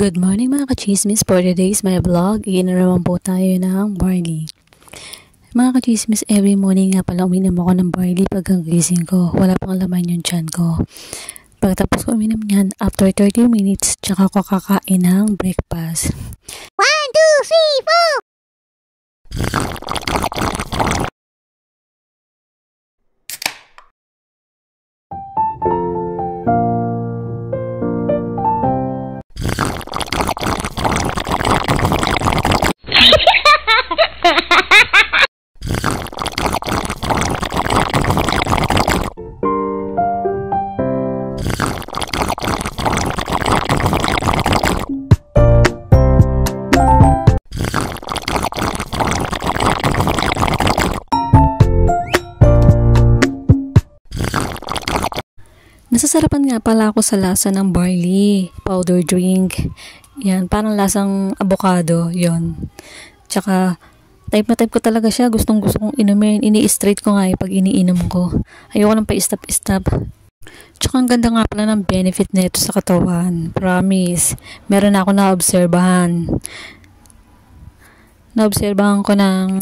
Good morning mga kachismis. For today's my vlog, iyan na naman po tayo ng barley. Mga kachismis, every morning nga pala uminom ako ng barley pagka gising ko. Wala pang laman yung tiyan ko. Pagkatapos ko uminom yan, after 30 minutes, tsaka ko kakain ng breakfast. 1, 2, 3, 4! Nasasarapan nga pala ako sa lasa ng barley powder drink. Yan, parang lasang avocado, yon. Tsaka, type na type ko talaga siya. Gustong gusto kong inumin. Ini-straight ko nga pag iniinom ko. Ayoko nang pa-stop-stop. Tsaka ang ganda nga pala ng benefit nito sa katawan. Promise. Meron ako na-obserbahan. Naobserbahan ko na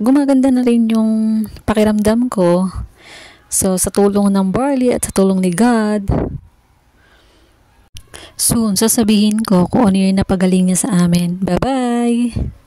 gumaganda na rin yung pakiramdam ko. So, sa tulong ng barley at sa tulong ni God, soon, sasabihin ko kung ano yung napagaling niya sa amin. Bye-bye!